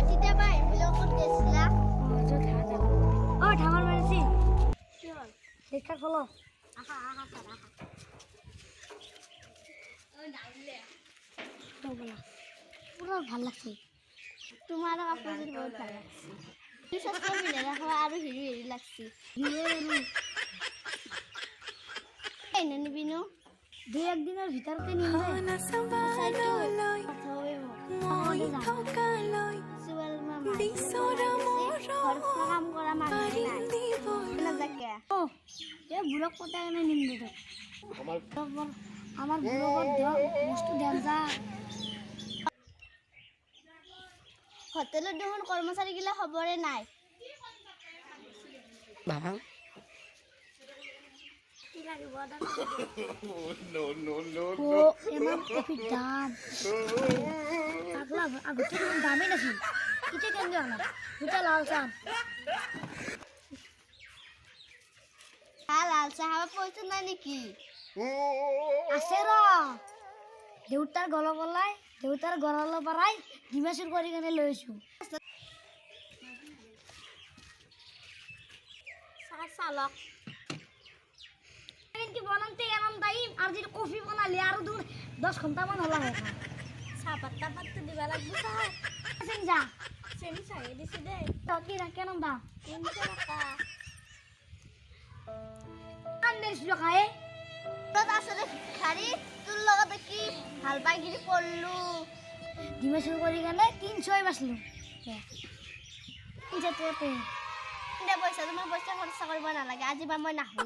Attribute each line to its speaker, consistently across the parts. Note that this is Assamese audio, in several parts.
Speaker 1: তেতিয়া বাহিৰ বিলাক ক'ত গৈছিলা?
Speaker 2: ধামাৰ মাৰিছি দেখা ফলো পুৰা ভাল লাগছে।
Speaker 1: তোমাৰ কাপোৰযোৰ বহুত ভাল লাগছে। মিলাই ৰাখা আৰু হেৰি হেৰি লাগছে। নিবিনো
Speaker 2: দুই একদিনৰ ভিতৰতে নিম
Speaker 1: কাম কৰা মানুহ
Speaker 2: বুঢ়ক পতাই কেনে নিম দে আমাৰ বুঢ়ক বস্তু দেঞ্জা
Speaker 1: হোটেলত দেখোন কৰ্মচাৰী গিলা খবৰে নাই।
Speaker 2: দামেই নাছিল এতিয়া কেনেকৈ হ'ল দুটা লাল চাহ
Speaker 1: লাল চাহ খাব পইচা নাই নেকি?
Speaker 2: আছে ৰ দেউতাৰ গলা পলাই দেউতাৰ গড়ালৰ পৰাই ডিমা চুৰ কৰি কেনে লৈ আছো।
Speaker 1: চালক
Speaker 2: বনাতে এরম টাইম আর যদি কফি বানালে আর দূর 10 ঘন্টামান হলা হয়
Speaker 1: চাহপাত তাপাতটো দিবা লাগব চাহ
Speaker 2: চেন যা
Speaker 1: চেনি চাহে দিছি দে
Speaker 2: কি না কেন দাম
Speaker 1: 300 টাকা
Speaker 2: আন্দের শুলো খায়
Speaker 1: তোর আসলে খালি তোর লগতে কি ভাল পাই গিরি পড়লু
Speaker 2: ডিমা শুরু করি গেলে 300 বাসলো যে তোতে
Speaker 1: দে পয়সা তোমার পয়সা খরচ করব না লাগে আজি বা মই নাহু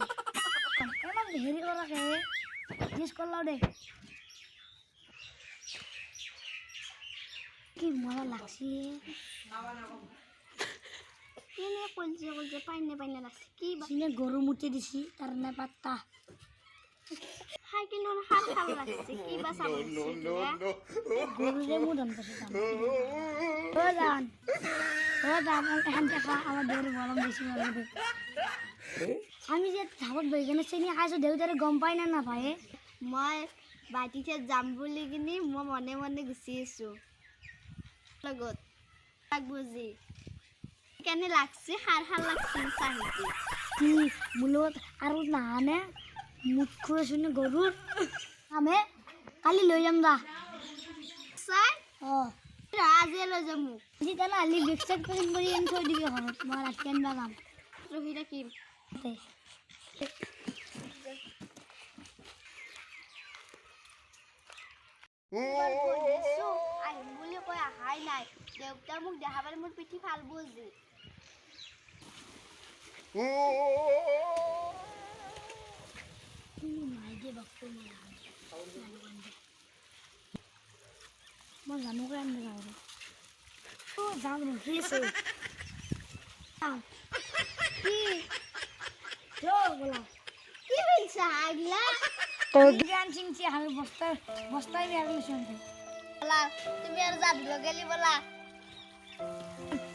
Speaker 2: এমন হেরি করা কে জিস করলাও দে কি মজা লাগছে
Speaker 1: এনে কলজে পাইনে লাগছে কি
Speaker 2: সিনে গরু মুতে দিছি তার না পাত্তা
Speaker 1: খাই কিন্তু হাত খাল লাগছে কি বা চাব
Speaker 2: গরু যে মুদন পাশে দাম ও দাম এখান দেখা আমার দেউর গরম বেশি লাগে আমি যে ধাবত বইখানে চেনি খাইছো দেউতারে গম পাই না না পায়
Speaker 1: মই বাটিতে যাম বুলি কিনি মই মনে মনে গুচি আছো লগত তাক বুজি কেনে লাগছে হার লাগছে চাহিতে
Speaker 2: কি মুলত আর নাহানে মুখ খুঁড়ে শুনে গরুর আমি কালি লই যাম দা
Speaker 1: চাই
Speaker 2: ও
Speaker 1: রাজে লৈ যাম
Speaker 2: আজি তাহলে আলি বিক্সেক কৰি এন থৈ দিবি ঘৰত মই ৰাতি আনবা যাম
Speaker 1: ৰহি ৰাখিম আহিম বুলি কৈ আহাই নাই দেউতা মোক দেখা পালে মোৰ পিঠি ভাল বুজি
Speaker 2: মই জানো কে আনবা যাওঁ যাম ৰখি আছে
Speaker 1: কি
Speaker 2: বলা
Speaker 1: কি বলছা আগলা
Speaker 2: জ্ঞান চিংচি আমি বস্তায় বের করছি
Speaker 1: বলা তুমি আর যাবি গেলি বলা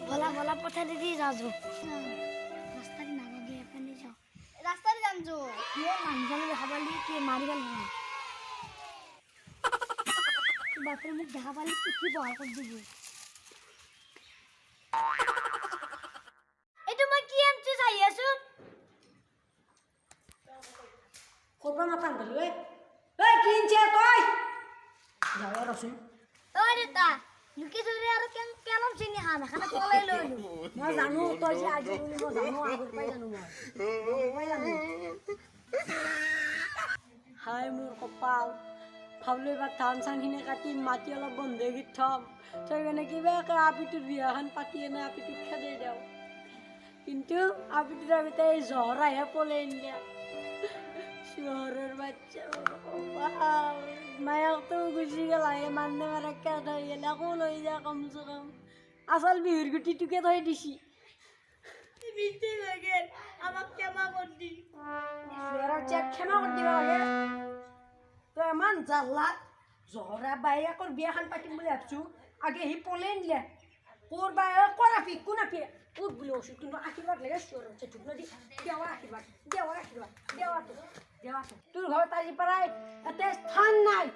Speaker 2: বলা বলা পথা দিদি যাও রাস্তা কি নাগা দিয়ে এখানে যাও
Speaker 1: রাস্তায় যামছো
Speaker 2: কে মানজালে দেখা পালি কে মারি গেল না বাপের মুখ দেখা পালি কি বল করে দিবি এই তুমি কি আনতে চাই আছো
Speaker 3: করবা মাতান গলি ওই কিনছে কই যাও রসুন
Speaker 2: ও দেতা লুকি ধরে আর কেন চিনি হাম এখানে পলাই লইলু
Speaker 3: মই জানো তই যে আজি বলি মই জানো আগৰ পাই জানো মই জানো হাই মোৰ কপাল ভাবলো এবাৰ ধান চানখিনি কাটি মাটি অলপ বন্ধে গীত থম তই মানে কিবা আপিটোৰ বিয়াখন পাতি এনে আপিটোক খেদাই দিওঁ কিন্তু আপিটোৰ আগতে এই জ্বৰ আহে পলাই নিয়া শহরের বাচ্চা মায়াক তো গুছি গেল মানতে মারা কে ধরে গেল এখন লই যা কমসে কম আসল বিহুর গুটিটুকে ধরে দিছি মিথ্যে লাগে আমাকে ক্ষমা কর দি ক্ষমা কর দিবা লাগে তো এমন জাল্লাত জহরা বাইয়াকর বিয়াখান পাতিম বুলি ভাবছো আগে হি পলে নিলে কোর বাইয়া করাপি কোনাপি কোট বলে ওষুধ কিন্তু আশীর্বাদ লাগে শহর হচ্ছে ঠিক নদী দেওয়ার আশীর্বাদ তোর ঘর তাজি পাড়ায় এতে স্থান নাই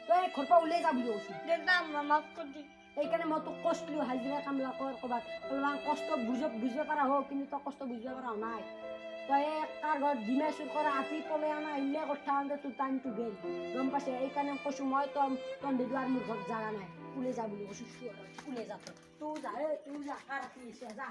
Speaker 3: তুই খোরপা উলে যাবি ওষুধ
Speaker 1: দেউতা মাফ কর দি
Speaker 3: সেইকাৰণে মই তোক কৈছিলোঁ হাজিৰা কামলা কৰ ক'ৰবাত অলপমান কষ্ট বুজিব পৰা হওক কিন্তু তই কষ্ট বুজিব পৰা হোৱা নাই তই কাৰ ঘৰত ডিমে চুৰ কৰা আতি পলে আনা ইলে কথা আনতে তোৰ টাইমটো গেল গম পাইছে সেইকাৰণে কৈছোঁ মই তই দেদু আৰু মোৰ ঘৰত জাগা নাই ওলাই যা বুলি কৈছোঁ ওলাই যা তোৰ যা কাৰ ৰাতি যা